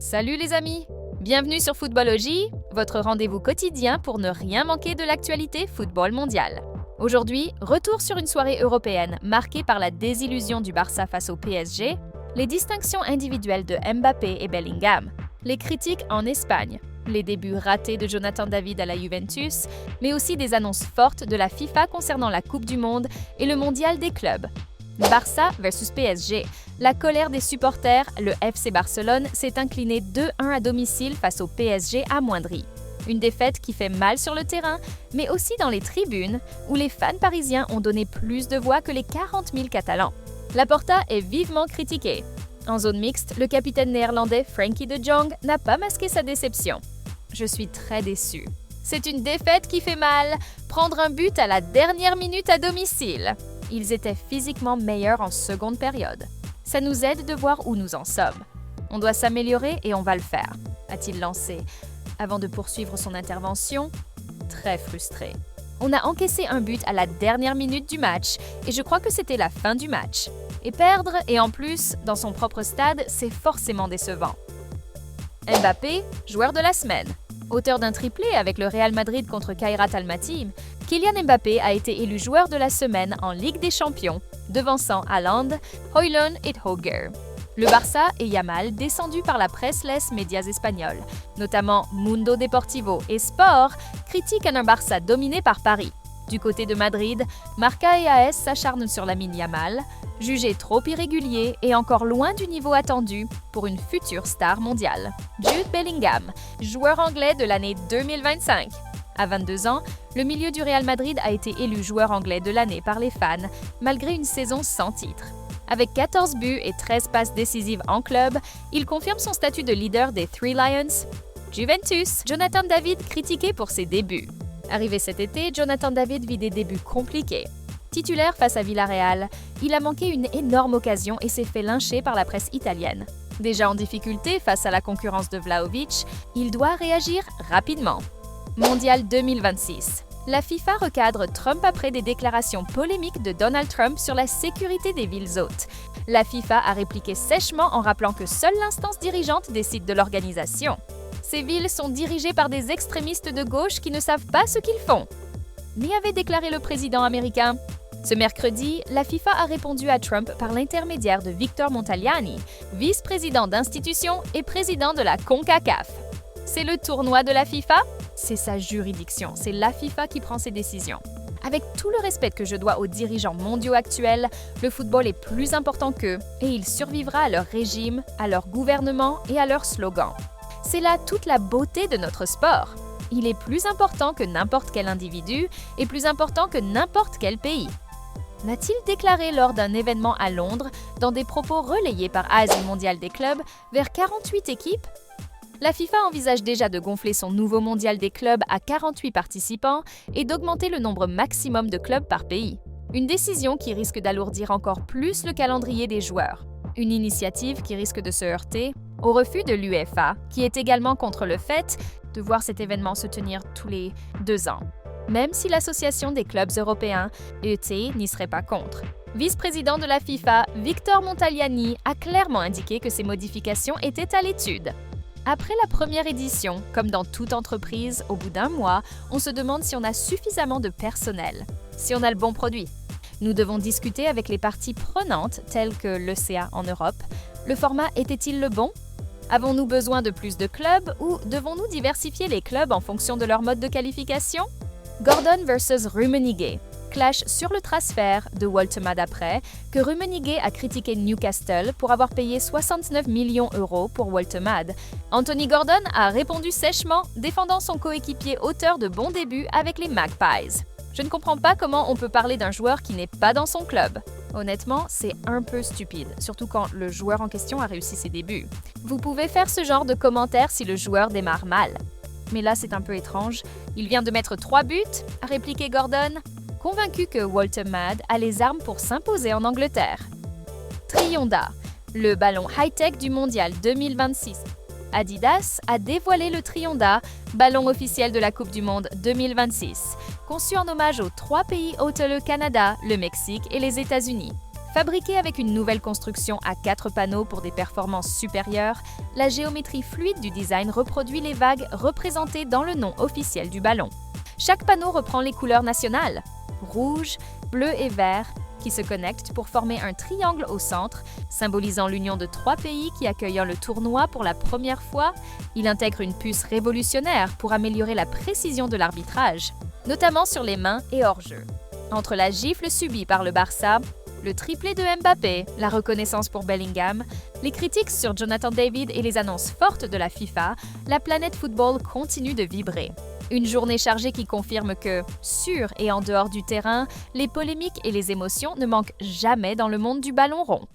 Salut les amis! Bienvenue sur Footballogie, votre rendez-vous quotidien pour ne rien manquer de l'actualité football mondial. Aujourd'hui, retour sur une soirée européenne marquée par la désillusion du Barça face au PSG, les distinctions individuelles de Mbappé et Bellingham, les critiques en Espagne, les débuts ratés de Jonathan David à la Juventus, mais aussi des annonces fortes de la FIFA concernant la Coupe du Monde et le Mondial des clubs. Barça versus PSG. La colère des supporters, le FC Barcelone s'est incliné 2-1 à domicile face au PSG amoindri. Une défaite qui fait mal sur le terrain, mais aussi dans les tribunes, où les fans parisiens ont donné plus de voix que les 40 000 Catalans. Laporta est vivement critiqué. En zone mixte, le capitaine néerlandais Frenkie de Jong n'a pas masqué sa déception. Je suis très déçu. C'est une défaite qui fait mal. Prendre un but à la dernière minute à domicile. Ils étaient physiquement meilleurs en seconde période. Ça nous aide de voir où nous en sommes. On doit s'améliorer et on va le faire, a-t-il lancé, avant de poursuivre son intervention, très frustré. On a encaissé un but à la dernière minute du match et je crois que c'était la fin du match. Et perdre, et en plus, dans son propre stade, c'est forcément décevant. Mbappé, joueur de la semaine. Auteur d'un triplé avec le Real Madrid contre Kairat Almaty, Kylian Mbappé a été élu joueur de la semaine en Ligue des Champions, devançant Haaland, Højlund et Højgård. Le Barça est Yamal descendu par la presse les médias espagnols, notamment Mundo Deportivo et Sport, critiquent un Barça dominé par Paris. Du côté de Madrid, Marca et AS s'acharnent sur Lamine Yamal, jugé trop irrégulier et encore loin du niveau attendu pour une future star mondiale. Jude Bellingham, joueur anglais de l'année 2025. À 22 ans, le milieu du Real Madrid a été élu joueur anglais de l'année par les fans, malgré une saison sans titre. Avec 14 buts et 13 passes décisives en club, il confirme son statut de leader des Three Lions. Juventus, Jonathan David critiqué pour ses débuts. Arrivé cet été, Jonathan David vit des débuts compliqués. Titulaire face à Villarreal, il a manqué une énorme occasion et s'est fait lyncher par la presse italienne. Déjà en difficulté face à la concurrence de Vlahovic, il doit réagir rapidement. Mondial 2026. La FIFA recadre Trump après des déclarations polémiques de Donald Trump sur la sécurité des villes hôtes. La FIFA a répliqué sèchement en rappelant que seule l'instance dirigeante décide de l'organisation. Ces villes sont dirigées par des extrémistes de gauche qui ne savent pas ce qu'ils font. N'y avait déclaré le président américain. Ce mercredi, la FIFA a répondu à Trump par l'intermédiaire de Victor Montagliani, vice-président d'institution et président de la CONCACAF. C'est le tournoi de la FIFA? C'est sa juridiction, c'est la FIFA qui prend ses décisions. Avec tout le respect que je dois aux dirigeants mondiaux actuels, le football est plus important qu'eux et il survivra à leur régime, à leur gouvernement et à leur slogan. C'est là toute la beauté de notre sport. Il est plus important que n'importe quel individu et plus important que n'importe quel pays. N'a-t-il déclaré lors d'un événement à Londres, dans des propos relayés par Asie mondiale des clubs, vers 48 équipes? La FIFA envisage déjà de gonfler son nouveau mondial des clubs à 48 participants et d'augmenter le nombre maximum de clubs par pays. Une décision qui risque d'alourdir encore plus le calendrier des joueurs. Une initiative qui risque de se heurter au refus de l'UEFA, qui est également contre le fait de voir cet événement se tenir tous les 2 ans. Même si l'Association des clubs européens, ET, n'y serait pas contre. Vice-président de la FIFA, Victor Montagliani, a clairement indiqué que ces modifications étaient à l'étude. Après la première édition, comme dans toute entreprise, au bout d'un mois, on se demande si on a suffisamment de personnel, si on a le bon produit. Nous devons discuter avec les parties prenantes, telles que l'ECA en Europe. Le format était-il le bon? Avons-nous besoin de plus de clubs ou devons-nous diversifier les clubs en fonction de leur mode de qualification? Gordon versus Rummenigge. Clash sur le transfert de Woltemade après que Rummenigge a critiqué Newcastle pour avoir payé 69 millions € pour Woltemade. Anthony Gordon a répondu sèchement, défendant son coéquipier auteur de bons débuts avec les Magpies. Je ne comprends pas comment on peut parler d'un joueur qui n'est pas dans son club. Honnêtement, c'est un peu stupide, surtout quand le joueur en question a réussi ses débuts. Vous pouvez faire ce genre de commentaires si le joueur démarre mal. Mais là, c'est un peu étrange. Il vient de mettre 3 buts, a répliqué Gordon, convaincu que Woltemade a les armes pour s'imposer en Angleterre. Trionda, le ballon high-tech du Mondial 2026. Adidas a dévoilé le Trionda, ballon officiel de la Coupe du Monde 2026, conçu en hommage aux 3 pays hôtes, le Canada, le Mexique et les États-Unis. Fabriquée avec une nouvelle construction à 4 panneaux pour des performances supérieures, la géométrie fluide du design reproduit les vagues représentées dans le nom officiel du ballon. Chaque panneau reprend les couleurs nationales, rouge, bleu et vert, qui se connectent pour former un triangle au centre, symbolisant l'union de 3 pays qui accueillent le tournoi pour la première fois. Il intègre une puce révolutionnaire pour améliorer la précision de l'arbitrage, notamment sur les mains et hors-jeu. Entre la gifle subie par le Barça, le triplé de Mbappé, la reconnaissance pour Bellingham, les critiques sur Jonathan David et les annonces fortes de la FIFA, la planète football continue de vibrer. Une journée chargée qui confirme que, sur et en dehors du terrain, les polémiques et les émotions ne manquent jamais dans le monde du ballon rond.